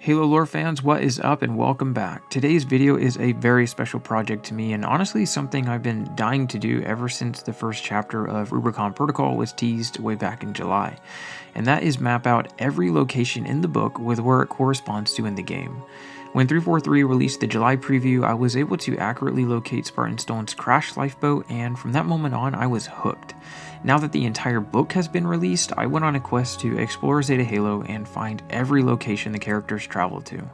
Halo lore fans, what is up and welcome back. Today's video is a very special project to me and honestly something I've been dying to do ever since the first chapter of Rubicon Protocol was teased way back in July. And that is map out every location in the book with where it corresponds to in the game. When 343 released the July preview, I was able to accurately locate Spartan Stone's crashed lifeboat, and from that moment on I was hooked. Now that the entire book has been released, I went on a quest to explore Zeta Halo and find every location the characters travel to.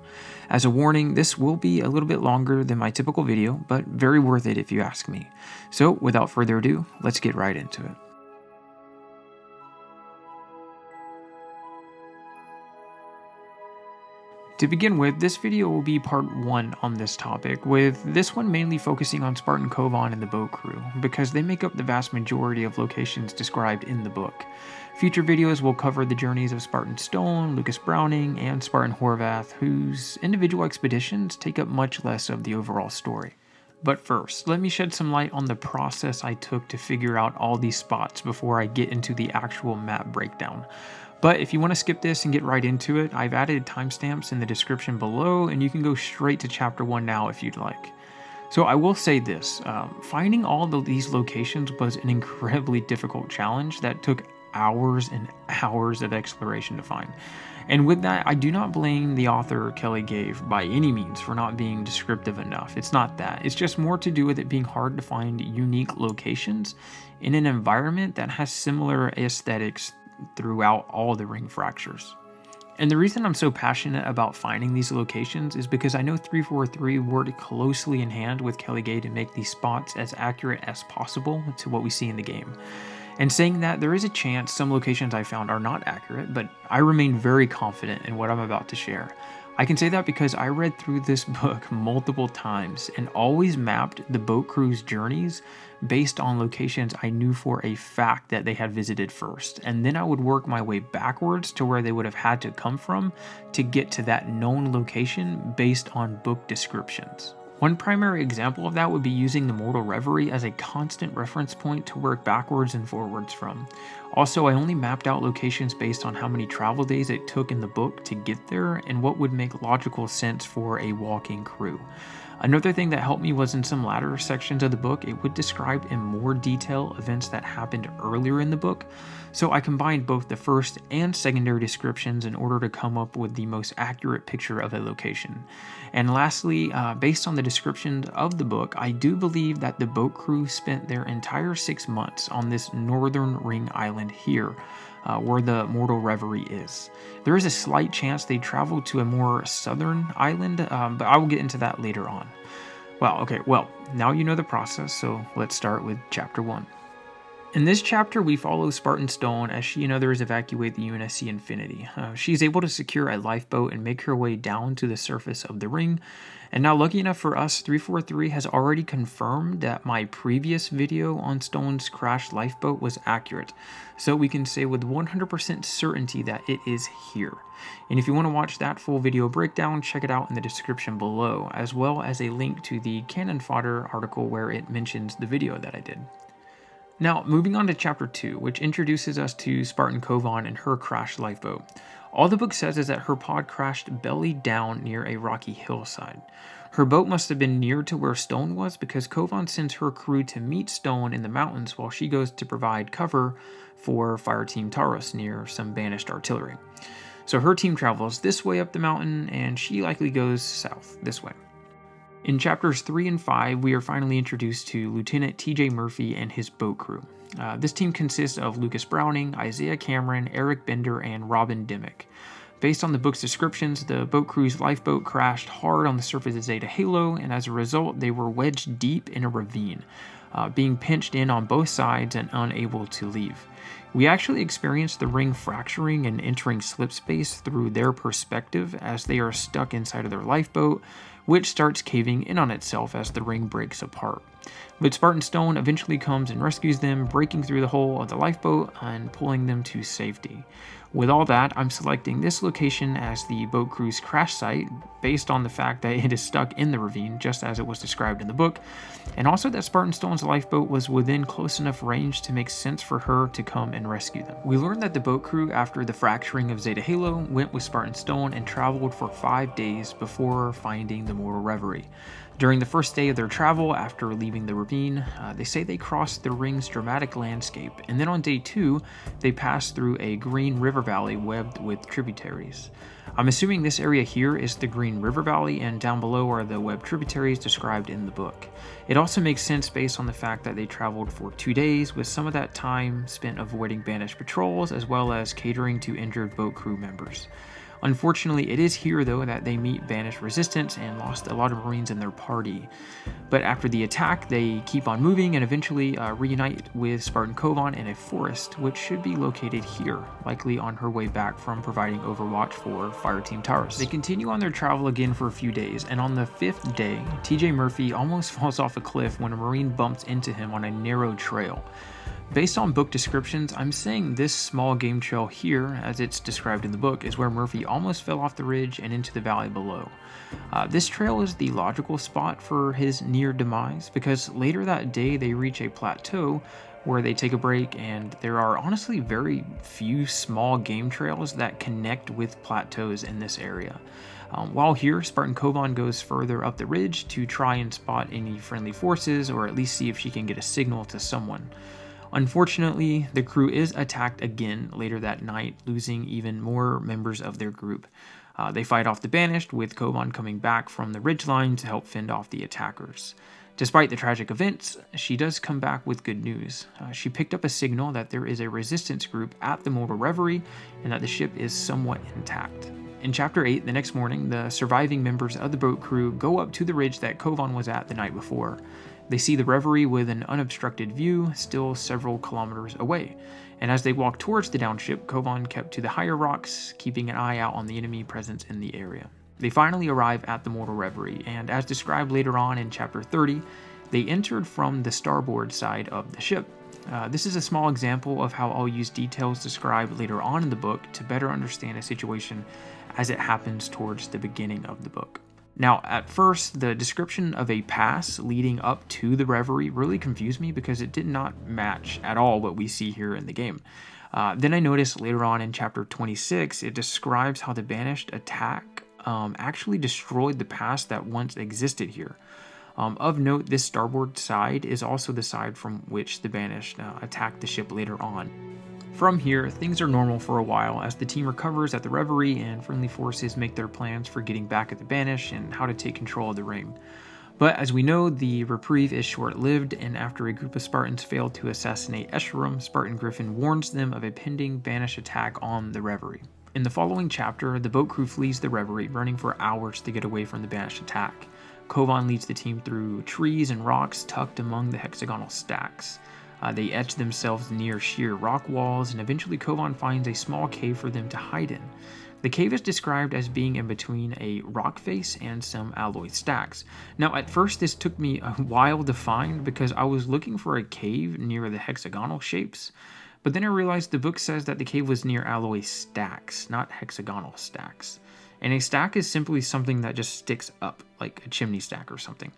As a warning, this will be a little bit longer than my typical video, but very worth it if you ask me. So without further ado, let's get right into it. To begin with, this video will be part 1 on this topic, with this one mainly focusing on Spartan Kovan and the boat crew, because they make up the vast majority of locations described in the book. Future videos will cover the journeys of Spartan Stone, Lucas Browning, and Spartan Horvath, whose individual expeditions take up much less of the overall story. But first, let me shed some light on the process I took to figure out all these spots before I get into the actual map breakdown. But if you want to skip this and get right into it, I've added timestamps in the description below, and you can go straight to chapter 1 now if you'd like. So I will say this, finding all of these locations was an incredibly difficult challenge that took hours and hours of exploration to find. And with that, I do not blame the author Kelly Gave by any means for not being descriptive enough. It's not that. It's just more to do with it being hard to find unique locations in an environment that has similar aesthetics throughout all the ring fractures. And the reason I'm so passionate about finding these locations is because I know 343 worked closely in hand with Kelly Gay to make these spots as accurate as possible to what we see in the game. And saying that, there is a chance some locations I found are not accurate, but I remain very confident in what I'm about to share. I can say that because I read through this book multiple times and always mapped the boat crew's journeys based on locations I knew for a fact that they had visited first, and then I would work my way backwards to where they would have had to come from to get to that known location based on book descriptions. One primary example of that would be using the mortal Reverie as a constant reference point to work backwards and forwards from. Also, I only mapped out locations based on how many travel days it took in the book to get there and what would make logical sense for a walking crew. Another thing that helped me was in some latter sections of the book, it would describe in more detail events that happened earlier in the book, so I combined both the first and secondary descriptions in order to come up with the most accurate picture of a location. And lastly, based on the descriptions of the book, I do believe that the boat crew spent their entire 6 months on this northern ring island here, where the mortal Reverie is. There is a slight chance they traveled to a more southern island, but I will get into that later on. Well, now you know the process, so let's start with chapter 1. In this chapter, we follow Spartan Stone as she and others evacuate the UNSC Infinity. She is able to secure a lifeboat and make her way down to the surface of the ring. And now, lucky enough for us, 343 has already confirmed that my previous video on Stone's crashed lifeboat was accurate. So we can say with 100% certainty that it is here. And if you want to watch that full video breakdown, check it out in the description below, as well as a link to the Cannon Fodder article where it mentions the video that I did. Now, moving on to chapter 2, which introduces us to Spartan Kovan and her crashed lifeboat. All the book says is that her pod crashed belly down near a rocky hillside. Her boat must have been near to where Stone was because Kovan sends her crew to meet Stone in the mountains while she goes to provide cover for Fire Team Taurus near some banished artillery. So her team travels this way up the mountain and she likely goes south this way. In chapters 3 and 5, we are finally introduced to Lieutenant TJ Murphy and his boat crew. This team consists of Lucas Browning, Isaiah Cameron, Eric Bender, and Robin Dimmick. Based on the book's descriptions, the boat crew's lifeboat crashed hard on the surface of Zeta Halo, and as a result, they were wedged deep in a ravine, being pinched in on both sides and unable to leave. We actually experience the ring fracturing and entering slip space through their perspective as they are stuck inside of their lifeboat, which starts caving in on itself as the ring breaks apart. But Spartan Stone eventually comes and rescues them, breaking through the hull of the lifeboat and pulling them to safety. With all that, I'm selecting this location as the boat crew's crash site based on the fact that it is stuck in the ravine, just as it was described in the book, and also that Spartan Stone's lifeboat was within close enough range to make sense for her to come and rescue them. We learned that the boat crew, after the fracturing of Zeta Halo, went with Spartan Stone and traveled for 5 days before finding the mortal Reverie. During the first day of their travel, after leaving the ravine, they say they crossed the ring's dramatic landscape, and then on day 2, they passed through a green river valley webbed with tributaries. I'm assuming this area here is the Green River Valley, and down below are the webbed tributaries described in the book. It also makes sense based on the fact that they traveled for 2 days, with some of that time spent avoiding banished patrols as well as catering to injured boat crew members. Unfortunately, it is here though that they meet banished resistance and lost a lot of Marines in their party. But after the attack, they keep on moving and eventually reunite with Spartan Kovan in a forest, which should be located here, likely on her way back from providing overwatch for Fireteam Taurus. They continue on their travel again for a few days, and on the 5th day, TJ Murphy almost falls off a cliff when a Marine bumps into him on a narrow trail. Based on book descriptions, I'm saying this small game trail here, as it's described in the book, is where Murphy almost fell off the ridge and into the valley below. This trail is the logical spot for his near demise, because later that day they reach a plateau where they take a break, and there are honestly very few small game trails that connect with plateaus in this area. While here, Spartan Kovan goes further up the ridge to try and spot any friendly forces, or at least see if she can get a signal to someone. Unfortunately, the crew is attacked again later that night, losing even more members of their group. They fight off the banished, with Kovan coming back from the ridgeline to help fend off the attackers. Despite the tragic events, she does come back with good news. She picked up a signal that there is a resistance group at the mortal Reverie and that the ship is somewhat intact. In Chapter 8, the next morning, the surviving members of the boat crew go up to the ridge that Kovan was at the night before. They see the Reverie with an unobstructed view, still several kilometers away, and as they walk towards the downship, Kovan kept to the higher rocks, keeping an eye out on the enemy presence in the area. They finally arrive at the mortal Reverie, and as described later on in Chapter 30, they entered from the starboard side of the ship. This is a small example of how I'll use details described later on in the book to better understand a situation as it happens towards the beginning of the book. Now, at first, the description of a pass leading up to the Reverie really confused me because it did not match at all what we see here in the game. Then I noticed later on in Chapter 26, it describes how the banished attack actually destroyed the pass that once existed here. Of note, this starboard side is also the side from which the banished attacked the ship later on. From here, things are normal for a while as the team recovers at the Reverie and friendly forces make their plans for getting back at the Banish and how to take control of the ring. But as we know, the reprieve is short-lived, and after a group of Spartans fail to assassinate Escharum, Spartan Griffin warns them of a pending Banish attack on the Reverie. In the following chapter, the boat crew flees the Reverie, running for hours to get away from the Banish attack. Kovan leads the team through trees and rocks tucked among the hexagonal stacks. They etch themselves near sheer rock walls, and eventually Kovan finds a small cave for them to hide in. The cave is described as being in between a rock face and some alloy stacks. Now, at first this took me a while to find because I was looking for a cave near the hexagonal shapes, but then I realized the book says that the cave was near alloy stacks, not hexagonal stacks. And a stack is simply something that just sticks up, like a chimney stack or something.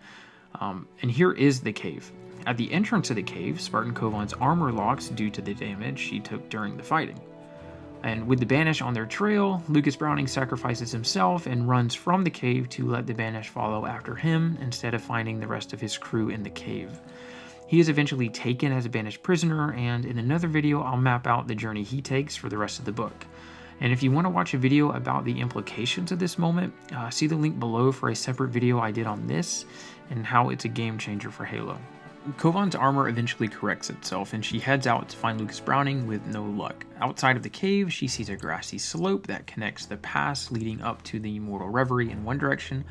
And here is the cave. At the entrance of the cave, Spartan Kovan's armor locks due to the damage she took during the fighting. And with the Banish on their trail, Lucas Browning sacrifices himself and runs from the cave to let the Banish follow after him instead of finding the rest of his crew in the cave. He is eventually taken as a Banish prisoner, and in another video I'll map out the journey he takes for the rest of the book. And if you want to watch a video about the implications of this moment, see the link below for a separate video I did on this and how it's a game changer for Halo. Kovan's armor eventually corrects itself, and she heads out to find Lucas Browning with no luck. Outside of the cave, she sees a grassy slope that connects the pass leading up to the Mortal Reverie in one direction,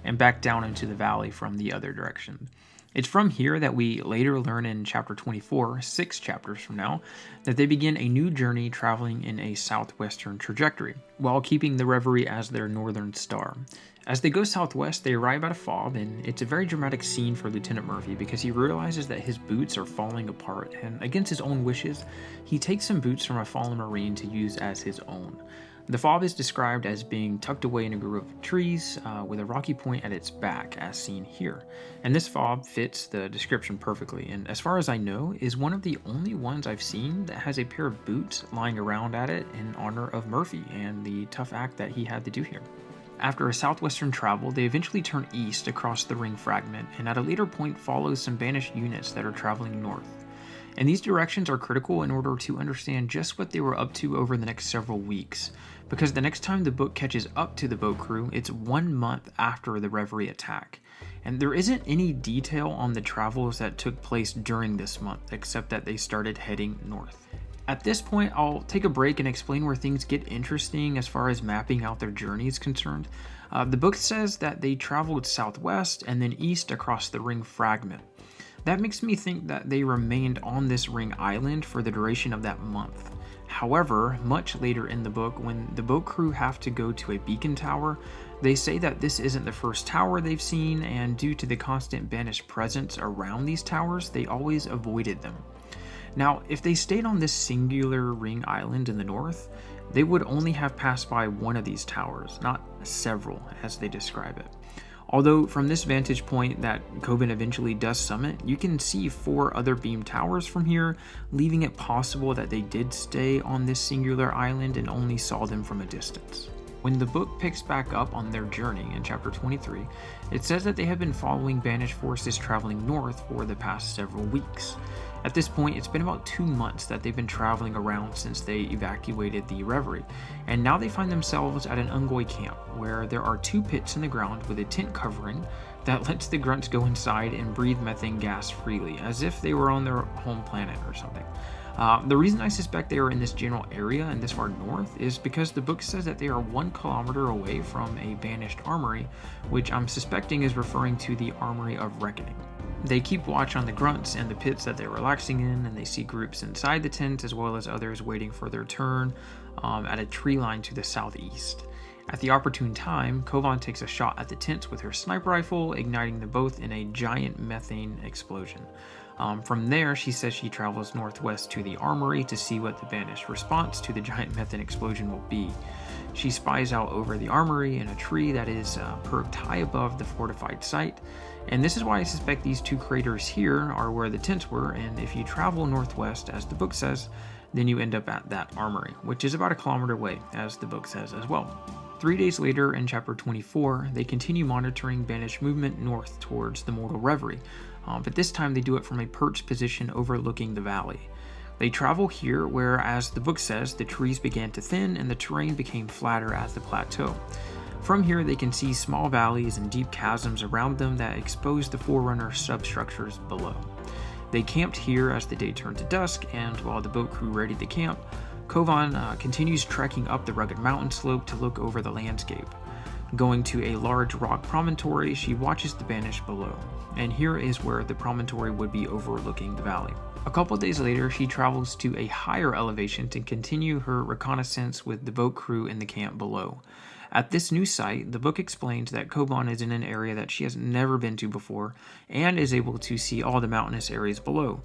and back down into the valley from the other direction. It's from here that we later learn in chapter 24, 6 chapters from now, that they begin a new journey traveling in a southwestern trajectory, while keeping the Reverie as their northern star. As they go southwest, they arrive at a fob, and it's a very dramatic scene for Lieutenant Murphy because he realizes that his boots are falling apart, and against his own wishes, he takes some boots from a fallen Marine to use as his own. The fob is described as being tucked away in a grove of trees with a rocky point at its back, as seen here. And this fob fits the description perfectly, and as far as I know, is one of the only ones I've seen that has a pair of boots lying around at it in honor of Murphy and the tough act that he had to do here. After a southwestern travel, they eventually turn east across the ring fragment, and at a later point follow some banished units that are traveling north. And these directions are critical in order to understand just what they were up to over the next several weeks, because the next time the book catches up to the boat crew, it's 1 month after the Reverie attack. And there isn't any detail on the travels that took place during this month, except that they started heading north. At this point, I'll take a break and explain where things get interesting as far as mapping out their journey is concerned. The book says that they traveled southwest and then east across the ring fragment. That makes me think that they remained on this ring island for the duration of that month. However, much later in the book, when the boat crew have to go to a beacon tower, they say that this isn't the first tower they've seen, and due to the constant banished presence around these towers, they always avoided them. Now, if they stayed on this singular ring island in the north, they would only have passed by one of these towers, not several, as they describe it. Although from this vantage point that Kovan eventually does summit, you can see 4 other beam towers from here, leaving it possible that they did stay on this singular island and only saw them from a distance. When the book picks back up on their journey in chapter 23, it says that they have been following banished forces traveling north for the past several weeks. At this point, it's been about 2 months that they've been traveling around since they evacuated the Reverie, and now they find themselves at an Unggoy camp, where there are 2 pits in the ground with a tent covering that lets the grunts go inside and breathe methane gas freely, as if they were on their home planet or something. The reason I suspect they are in this general area and this far north is because the book says that they are 1 kilometer away from a banished armory, which I'm suspecting is referring to the Armory of Reckoning. They keep watch on the grunts and the pits that they're relaxing in, and they see groups inside the tent as well as others waiting for their turn at a tree line to the southeast. At the opportune time, Kovan takes a shot at the tents with her sniper rifle, igniting them both in a giant methane explosion. From there, she says she travels northwest to the armory to see what the banished response to the giant methane explosion will be. She spies out over the armory in a tree that is perked high above the fortified site, and this is why I suspect these 2 craters here are where the tents were, and if you travel northwest, as the book says, then you end up at that armory, which is about 1 kilometer away, as the book says as well. 3 days later, in chapter 24, they continue monitoring banished movement north towards the mortal Reverie, but this time they do it from a perched position overlooking the valley. They travel here where, as the book says, the trees began to thin and the terrain became flatter as the plateau. From here, they can see small valleys and deep chasms around them that expose the Forerunner substructures below. They camped here as the day turned to dusk, and while the boat crew readied the camp, Kovan continues trekking up the rugged mountain slope to look over the landscape. Going to a large rock promontory, she watches the banished below, and here is where the promontory would be overlooking the valley. A couple days later, she travels to a higher elevation to continue her reconnaissance with the boat crew in the camp below. At this new site, the book explains that Kovan is in an area that she has never been to before and is able to see all the mountainous areas below,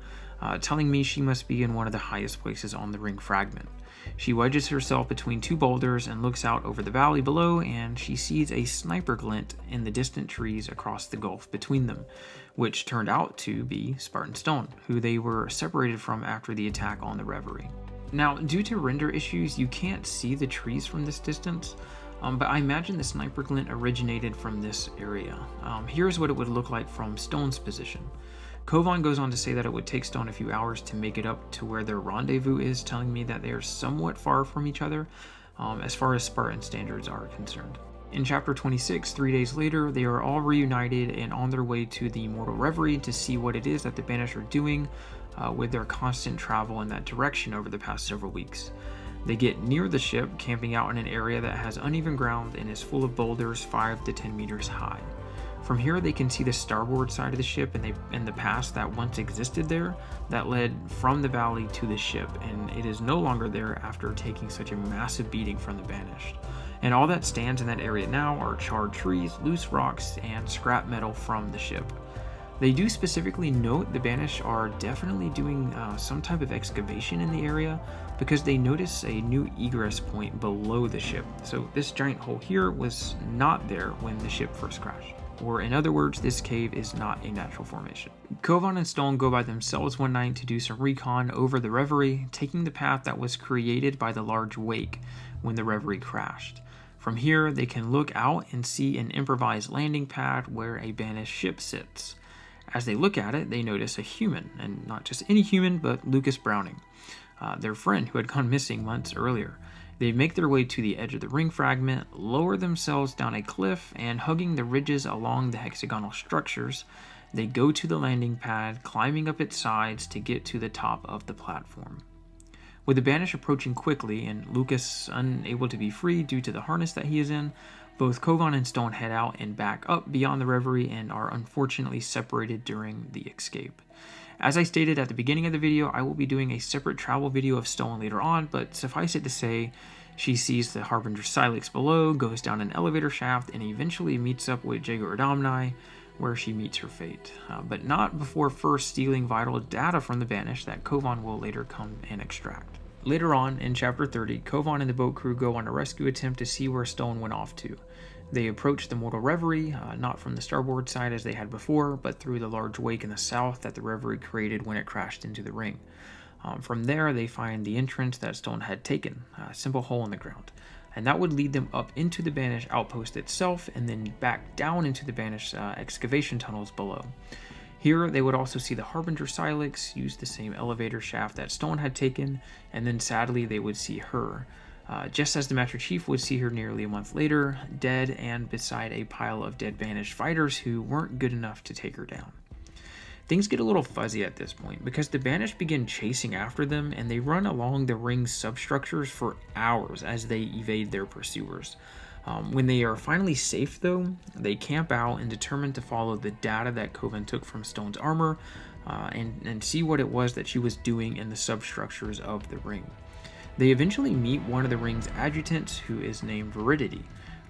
telling me she must be in one of the highest places on the ring fragment. She wedges herself between 2 boulders and looks out over the valley below, and she sees a sniper glint in the distant trees across the gulf between them, which turned out to be Spartan Stone, who they were separated from after the attack on the Reverie. Now, due to render issues, you can't see the trees from this distance, but I imagine the sniper glint originated from this area. Here's what it would look like from Stone's position. Kovan goes on to say that it would take Stone a few hours to make it up to where their rendezvous is, telling me that they are somewhat far from each other as far as Spartan standards are concerned. In chapter 26, 3 days later, they are all reunited and on their way to the Mortal Reverie to see what it is that the Banished are doing with their constant travel in that direction over the past several weeks. They get near the ship, camping out in an area that has uneven ground and is full of boulders 5 to 10 meters high. From here, they can see the starboard side of the ship and the pass that once existed there that led from the valley to the ship, and it is no longer there after taking such a massive beating from the Banished. And all that stands in that area now are charred trees, loose rocks, and scrap metal from the ship. They do specifically note the Banished are definitely doing some type of excavation in the area because they notice a new egress point below the ship. So this giant hole here was not there when the ship first crashed. Or in other words, this cave is not a natural formation. Kovan and Stone go by themselves one night to do some recon over the Reverie, taking the path that was created by the large wake when the Reverie crashed. From here, they can look out and see an improvised landing pad where a Banished ship sits. As they look at it, they notice a human, and not just any human, but Lucas Browning, their friend who had gone missing months earlier. They make their way to the edge of the ring fragment, lower themselves down a cliff, and hugging the ridges along the hexagonal structures, they go to the landing pad, climbing up its sides to get to the top of the platform. With the Banished approaching quickly and Lucas unable to be free due to the harness that he is in, both Kovan and Stone head out and back up beyond the Reverie and are unfortunately separated during the escape. As I stated at the beginning of the video, I will be doing a separate travel video of Stone later on, but suffice it to say, she sees the Harbinger Silex below, goes down an elevator shaft, and eventually meets up with Jaeger Adamni, where she meets her fate. But not before first stealing vital data from the Banished that Kovan will later come and extract. Later on, in Chapter 30, Kovan and the boat crew go on a rescue attempt to see where Stone went off to. They approach the mortal Reverie, not from the starboard side as they had before, but through the large wake in the south that the Reverie created when it crashed into the ring. From there, they find the entrance that Stone had taken, a simple hole in the ground. And that would lead them up into the Banished outpost itself, and then back down into the Banished excavation tunnels below. Here, they would also see the Harbinger Silex use the same elevator shaft that Stone had taken, and then sadly they would see her. Just as the Master Chief would see her nearly a month later, dead and beside a pile of dead Banished fighters who weren't good enough to take her down. Things get a little fuzzy at this point because the Banished begin chasing after them and they run along the ring's substructures for hours as they evade their pursuers. When they are finally safe though, they camp out and determine to follow the data that Kovan took from Stone's armor and see what it was that she was doing in the substructures of the ring. They eventually meet one of the ring's adjutants who is named Veridity.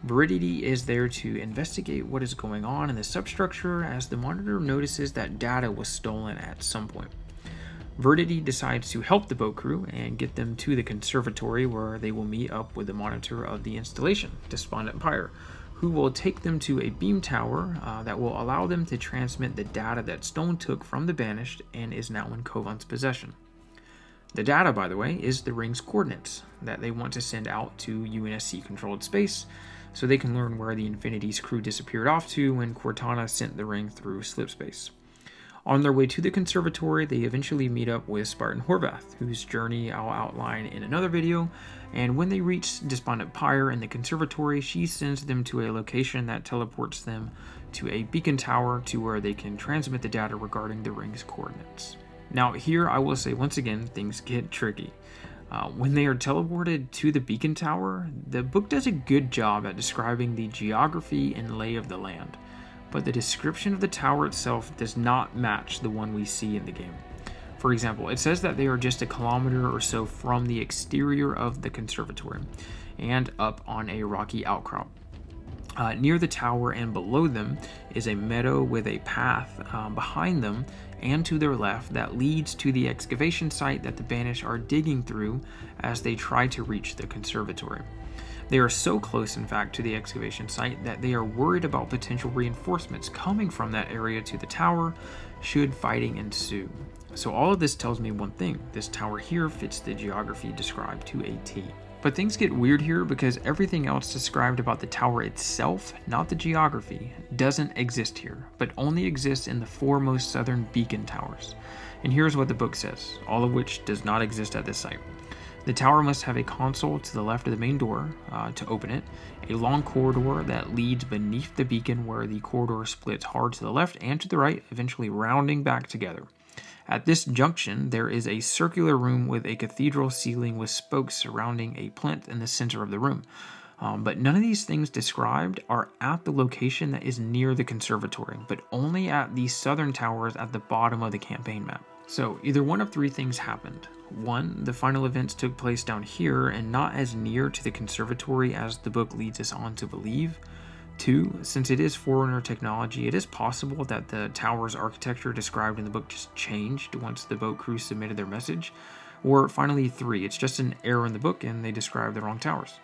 Veridity is there to investigate what is going on in the substructure as the monitor notices that data was stolen at some point. Veridity decides to help the boat crew and get them to the Conservatory where they will meet up with the monitor of the installation, Despondent Pyre, who will take them to a beam tower that will allow them to transmit the data that Stone took from the Banished and is now in Kovan's possession. The data, by the way, is the ring's coordinates that they want to send out to UNSC-controlled space so they can learn where the Infinity's crew disappeared off to when Cortana sent the ring through slipspace. On their way to the Conservatory, they eventually meet up with Spartan Horvath, whose journey I'll outline in another video, and when they reach Despondent Pyre in the Conservatory, she sends them to a location that teleports them to a beacon tower to where they can transmit the data regarding the ring's coordinates. Now here I will say once again, things get tricky. When they are teleported to the beacon tower, the book does a good job at describing the geography and lay of the land, but the description of the tower itself does not match the one we see in the game. For example, it says that they are just a kilometer or so from the exterior of the Conservatory and up on a rocky outcrop. Near the tower and below them is a meadow with a path behind them and to their left that leads to the excavation site that the Banished are digging through as they try to reach the Conservatory. They are so close, in fact, to the excavation site that they are worried about potential reinforcements coming from that area to the tower should fighting ensue. So all of this tells me one thing: this tower here fits the geography described to a T. But things get weird here because everything else described about the tower itself, not the geography, doesn't exist here, but only exists in the four most southern beacon towers. And here's what the book says, all of which does not exist at this site. The tower must have a console to the left of the main door to open it, a long corridor that leads beneath the beacon where the corridor splits hard to the left and to the right, eventually rounding back together. At this junction, there is a circular room with a cathedral ceiling with spokes surrounding a plinth in the center of the room. But none of these things described are at the location that is near the conservatory, but only at the southern towers at the bottom of the campaign map. So either one of three things happened. One, the final events took place down here and not as near to the conservatory as the book leads us on to believe. Two, since it is Forerunner technology, it is possible that the tower's architecture described in the book just changed once the boat crew submitted their message. Or finally, three, it's just an error in the book and they described the wrong towers.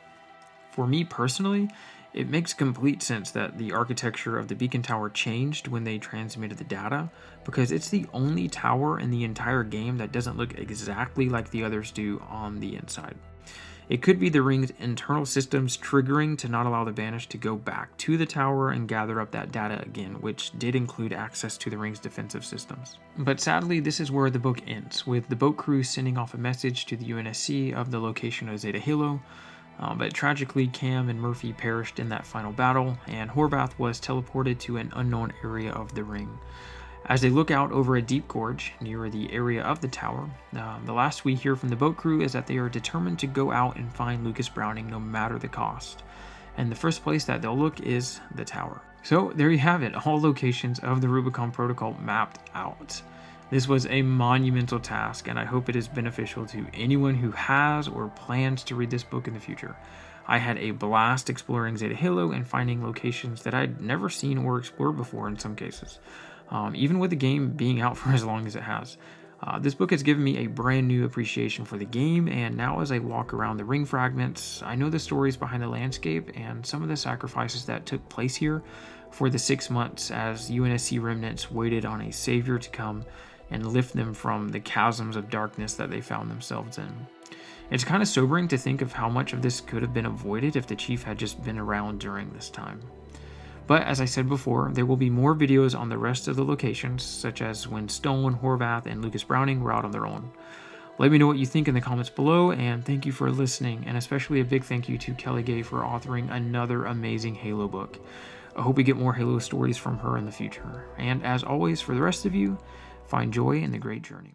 For me personally, it makes complete sense that the architecture of the beacon tower changed when they transmitted the data, because it's the only tower in the entire game that doesn't look exactly like the others do on the inside. It could be the ring's internal systems triggering to not allow the Banished to go back to the tower and gather up that data again, which did include access to the ring's defensive systems. But sadly, this is where the book ends, with the boat crew sending off a message to the UNSC of the location of Zeta Halo. But tragically, Cam and Murphy perished in that final battle, and Horvath was teleported to an unknown area of the ring. As they look out over a deep gorge near the area of the tower, the last we hear from the boat crew is that they are determined to go out and find Lucas Browning no matter the cost. And the first place that they'll look is the tower. So there you have it, all locations of the Rubicon Protocol mapped out. This was a monumental task, and I hope it is beneficial to anyone who has or plans to read this book in the future. I had a blast exploring Zeta Halo and finding locations that I'd never seen or explored before in some cases, even with the game being out for as long as it has. This book has given me a brand new appreciation for the game, and now as I walk around the ring fragments, I know the stories behind the landscape and some of the sacrifices that took place here for the 6 months as UNSC remnants waited on a savior to come and lift them from the chasms of darkness that they found themselves in. It's kind of sobering to think of how much of this could have been avoided if the chief had just been around during this time. But as I said before, there will be more videos on the rest of the locations, such as when Stone, Horvath, and Lucas Browning were out on their own. Let me know what you think in the comments below, and thank you for listening, and especially a big thank you to Kelly Gay for authoring another amazing Halo book. I hope we get more Halo stories from her in the future. And as always, for the rest of you, find joy in the great journey.